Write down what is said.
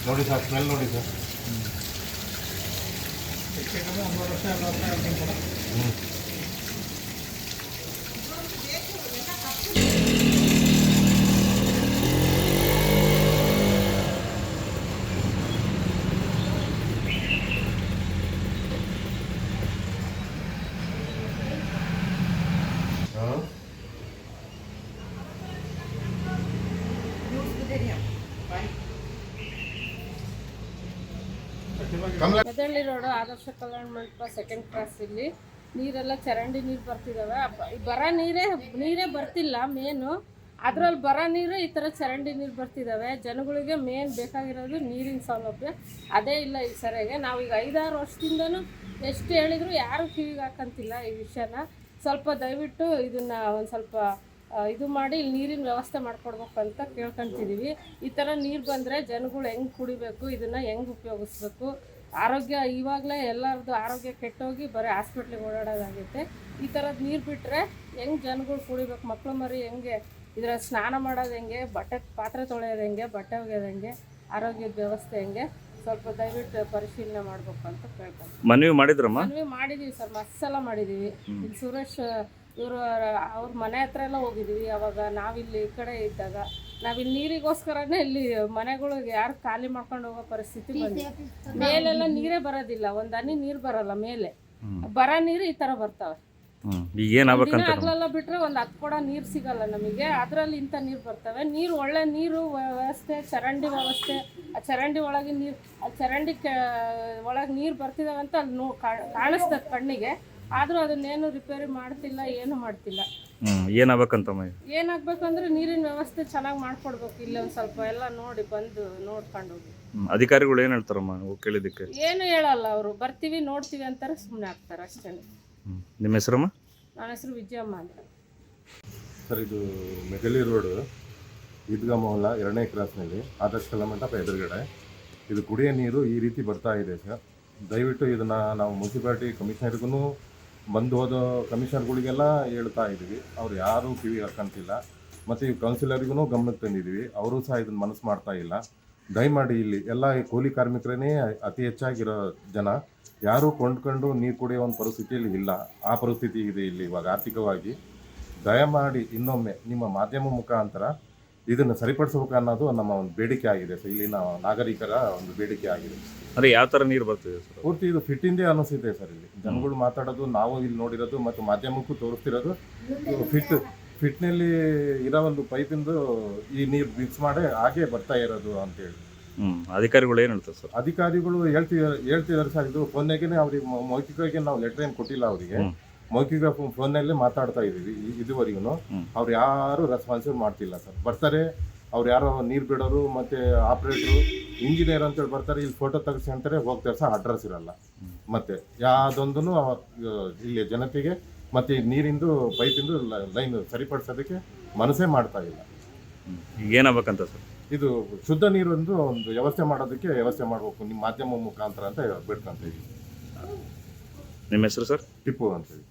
ನೋಡಿ sir, smell ನೋಡಿ sir. ಮೆದಳ್ಳಿ road ಆದರ್ಶ Kalyana Mantapa second cross. ಇಲ್ಲಿ ನೀರೆಲ್ಲ ಚರಂಡಿ ನೀರು ಬರ್ತಿದ್ದಾವೆ. ಬರ ನೀರೇ ಬರ್ತಿಲ್ಲ ಮೇನು. ಅದರಲ್ಲಿ ಬರ ನೀರು ಈ ಥರ ಚರಂಡಿ ನೀರು ಬರ್ತಿದ್ದಾವೆ. ಜನಗಳಿಗೆ ಮೇನ್ ಬೇಕಾಗಿರೋದು ನೀರಿನ ಸೌಲಭ್ಯ ಅದೇ ಇಲ್ಲ ಈ ಸರಿಯಾಗಿ. ನಾವೀಗ 5-6 ವರ್ಷದಿಂದನೂ ಎಷ್ಟು ಹೇಳಿದ್ರು ಯಾರೂ ಕಿವಿಗೆ ಹಾಕಂತಿಲ್ಲ ಈ ವಿಷಯನ. ಸ್ವಲ್ಪ ದಯವಿಟ್ಟು ಇದನ್ನು ಒಂದು ಸ್ವಲ್ಪ ಇದು ಮಾಡಿ ಇಲ್ಲಿ ನೀರಿನ ವ್ಯವಸ್ಥೆ ಮಾಡಿಕೊಡ್ಬೇಕು ಅಂತ ಕೇಳ್ಕೊತಿದ್ದೀವಿ. ಈ ಥರ ನೀರು ಬಂದರೆ ಜನಗಳು ಹೆಂಗೆ ಕುಡಿಬೇಕು, ಇದನ್ನು ಹೆಂಗೆ ಉಪಯೋಗಿಸ್ಬೇಕು, ಆರೋಗ್ಯ ಇವಾಗಲೇ ಎಲ್ಲರದ್ದು ಆರೋಗ್ಯ ಕೆಟ್ಟೋಗಿ ಬರೀ ಹಾಸ್ಪಿಟ್ಲಿಗೆ ಓಡಾಡೋದಾಗೈತೆ. ಈ ಥರದ್ದು ನೀರು ಬಿಟ್ಟರೆ ಹೆಂಗೆ ಜನಗಳು ಕುಡಿಬೇಕು, ಮಕ್ಕಳು ಮರಿ ಹೆಂಗೆ ಇದರ ಸ್ನಾನ ಮಾಡೋದು ಹೆಂಗೆ, ಪಾತ್ರೆ ತೊಳೆಯೋದು ಹೆಂಗೆ, ಬಟ್ಟೆ ಒಗೆಯೋದು ಹೆಂಗೆ, ಆರೋಗ್ಯದ ವ್ಯವಸ್ಥೆ ಹೆಂಗೆ ಸ್ವಲ್ಪ ದಯವಿಟ್ಟು ಪರಿಶೀಲನೆ ಮಾಡಬೇಕು ಅಂತ ಕೇಳ್ಕೊಂಡು. ಮನವಿ ಮಾಡಿದ್ರಮ್ಮ? ಮನವಿ ಮಾಡಿದ್ದೀವಿ ಸರ್, ಮಸ್ತ್ ಸಲ ಮಾಡಿದ್ದೀವಿ. ಇಲ್ಲಿ ಸುರೇಶ್ ಇವರು ಅವ್ರ ಮನೆ ಹತ್ರ ಎಲ್ಲ ಹೋಗಿದ್ದೀವಿ. ಅವಾಗ ನಾವಿಲ್ಲಿ ಈ ಕಡೆ ಇದ್ದಾಗ ನಾವಿಲ್ಲಿ ನೀರಿಗೋಸ್ಕರನೇ ಇಲ್ಲಿ ಮನೆಗಳಿಗೆ ಯಾರು ಖಾಲಿ ಮಾಡ್ಕೊಂಡು ಹೋಗೋ ಪರಿಸ್ಥಿತಿ ಬಂದಿದೆ. ಮೇಲೆಲ್ಲ ನೀರೇ ಬರೋದಿಲ್ಲ, ಒಂದು ಹನಿ ನೀರು ಬರಲ್ಲ ಮೇಲೆ. ಬರ ನೀರು ಈ ಥರ ಬರ್ತವೆ. ಆಗ್ಲೆಲ್ಲ ಬಿಟ್ಟರೆ ಒಂದು 10 ಕೊಡ ನೀರು ಸಿಗಲ್ಲ ನಮಗೆ. ಅದರಲ್ಲಿ ಇಂಥ ನೀರು ಬರ್ತವೆ. ನೀರು ಒಳ್ಳೆ ನೀರು ವ್ಯವಸ್ಥೆ, ಚರಂಡಿ ವ್ಯವಸ್ಥೆ, ಆ ಚರಂಡಿ ಒಳಗೆ ನೀರು, ಆ ಚರಂಡಿ ಒಳಗೆ ನೀರು ಬರ್ತಿದ್ದಾವೆ ಅಂತ ಅಲ್ಲಿ ಕಾಣಿಸ್ತದೆ ಕಣ್ಣಿಗೆ. ಆದರೂ ಅದನ್ನೇನು ರಿಪೇರಿ ಮಾಡ್ತಿಲ್ಲ, ಏನು ಮಾಡ್ತಿಲ್ಲ. ಏನಾಗಬೇಕಂದ್ರೆ ನೀರಿನ ವ್ಯವಸ್ಥೆ ಚೆನ್ನಾಗಿ ಮಾಡ್ಕೊಡ್ಬೇಕು. ಇಲ್ಲಿ ಒಂದು ಸ್ವಲ್ಪ ಎಲ್ಲ ನೋಡಿ ಬಂದು ನೋಡ್ಕೊಂಡು ಹೋಗಿ. ಅಧಿಕಾರಿಗಳು ಏನು ಹೇಳ್ತಾರಮ್ಮ ಕೇಳಿದ್ದಕ್ಕೆ? ಏನು ಹೇಳಲ್ಲ ಅವರು. ಬರ್ತೀವಿ ನೋಡ್ತೀವಿ ಅಂತಾರೆ, ಸುಮ್ಮನೆ ಆಗ್ತಾರೆ ಅಷ್ಟೇ. ನಿಮ್ಮ ಹೆಸರಮ್ಮ? ನನ್ನ ಹೆಸರು ವಿಜಯಮ್ಮ ಅಂತ ಸರ್. ಇದು ಮೆದಳ್ಳಿ ರೋಡು ಈದ್ಗಾ ಮೊಹಲ್ಲಾ 2ನೇ ಕ್ರಾಸ್ನಲ್ಲಿ ಆದರ್ಶ ಕಲ್ಯಾಣ ಮಂಟಪ ಎದುರುಗಡೆ ಇದು ಕುಡಿಯೋ ನೀರು ಈ ರೀತಿ ಬರ್ತಾ ಇದೆ ಸರ್. ದಯವಿಟ್ಟು ಇದನ್ನು ನಾವು ಮುನ್ಸಿಪಾಲಿಟಿ ಕಮಿಷನರ್ಗೂ ಬಂದು ಹೋದ ಕಮಿಷನರ್ಗಳಿಗೆಲ್ಲ ಹೇಳ್ತಾ ಇದ್ದೀವಿ. ಅವ್ರು ಯಾರೂ ಕಿವಿ ಹಾಕಂತಿಲ್ಲ. ಮತ್ತು ಈ ಕೌನ್ಸಿಲರ್ಗೂ ಗಮನಕ್ಕೆ ತಂದಿದ್ದೀವಿ, ಅವರು ಸಹ ಇದನ್ನು ಮನಸ್ಸು ಮಾಡ್ತಾ ಇಲ್ಲ. ದಯಮಾಡಿ ಇಲ್ಲಿ ಎಲ್ಲ ಈ ಕೂಲಿ ಕಾರ್ಮಿಕರೇ ಅತಿ ಹೆಚ್ಚಾಗಿರೋ ಜನ, ಯಾರೂ ಕೊಂಡ್ಕೊಂಡು ನೀರು ಕುಡಿಯೋ ಒಂದು ಪರಿಸ್ಥಿತಿಯಲ್ಲಿ ಇಲ್ಲ. ಆ ಪರಿಸ್ಥಿತಿ ಇದೆ ಇಲ್ಲಿ ಇವಾಗ ಆರ್ಥಿಕವಾಗಿ. ದಯಮಾಡಿ ಇನ್ನೊಮ್ಮೆ ನಿಮ್ಮ ಮಾಧ್ಯಮ ಮುಖಾಂತರ ಇದನ್ನು ಸರಿಪಡಿಸಬೇಕು ಅನ್ನೋದು ನಮ್ಮ ಒಂದು ಬೇಡಿಕೆ ಆಗಿದೆ ಸರ್. ಇಲ್ಲಿನ ನಾಗರಿಕರ ಒಂದು ಬೇಡಿಕೆ ಆಗಿದೆ. ಅಂದರೆ ಯಾವ ಥರ ನೀರು ಬರ್ತಿದೆ ಸರ್? ಪೂರ್ತಿ ಇದು ಫಿಟ್ಟಿಂದೇ ಅನ್ನಿಸಿದೆ ಸರ್. ಇಲ್ಲಿ ಜನಗಳು ಮಾತಾಡೋದು, ನಾವು ಇಲ್ಲಿ ನೋಡಿರೋದು ಮತ್ತು ಮಾಧ್ಯಮಕ್ಕೂ ತೋರಿಸ್ತಿರೋದು, ಫಿಟ್ನಲ್ಲಿ ಇರೋ ಒಂದು ಪೈಪಿಂದು ಈ ನೀರು ಮಿಕ್ಸ್ ಮಾಡಿ ಹಾಗೆ ಬರ್ತಾ ಇರೋದು ಅಂತೇಳಿ. ಅಧಿಕಾರಿಗಳು ಏನು ಹೇಳ್ತಾರೆ ಸರ್? ಅಧಿಕಾರಿಗಳು ಹೇಳ್ತಿದ್ದಾರೆ ಸರ್. ಇದು ಫೋನ್ನಾಗೇ ಅವ್ರಿಗೆ ಮೌಖಿಕವಾಗಿ ನಾವು ಲೆಟರ್ ಏನು ಕೊಟ್ಟಿಲ್ಲ ಅವರಿಗೆ. ಮೌಖಿಕ ಫೋನ್ನಲ್ಲೇ ಮಾತಾಡ್ತಾ ಇದ್ದೀವಿ ಇದುವರೆಗೂ. ಅವ್ರು ಯಾರು ರೆಸ್ಪಾನ್ಸಿಬಲ್ ಮಾಡ್ತಿಲ್ಲ ಸರ್. ಬರ್ತಾರೆ ಅವ್ರು ಯಾರೋ ನೀರು ಬಿಡೋರು ಮತ್ತು ಆಪ್ರೇಟ್ರು, ಇಂಜಿನಿಯರ್ ಅಂತೇಳಿ ಬರ್ತಾರೆ, ಇಲ್ಲಿ ಫೋಟೋ ತೆಗೆಸಿ ಅಂತಾರೆ, ಹೋಗ್ತಾರೆ ಸರ್. ಅಡ್ರೆಸ್ ಇರಲ್ಲ. ಮತ್ತು ಯಾವುದೊಂದು ಇಲ್ಲಿ ಜನತೆಗೆ ಮತ್ತು ನೀರಿಂದು ಪೈಪಿಂದು ಲೈನ್ ಸರಿಪಡಿಸೋದಕ್ಕೆ ಮನಸ್ಸೇ ಮಾಡ್ತಾ ಇಲ್ಲ. ಏನಾಗಬೇಕಂತ ಸರ್? ಇದು ಶುದ್ಧ ನೀರೊಂದು ಒಂದು ವ್ಯವಸ್ಥೆ ಮಾಡೋದಕ್ಕೆ ವ್ಯವಸ್ಥೆ ಮಾಡಬೇಕು ನಿಮ್ಮ ಮಾಧ್ಯಮ ಮುಖಾಂತರ ಅಂತ ಬೇಡ್ಕೊಂತ ಇದ್ದೀವಿ. ನಿಮ್ಮ ಹೆಸರು ಸರ್? ಟಿಪ್ಪು ಅಂತೇಳಿ.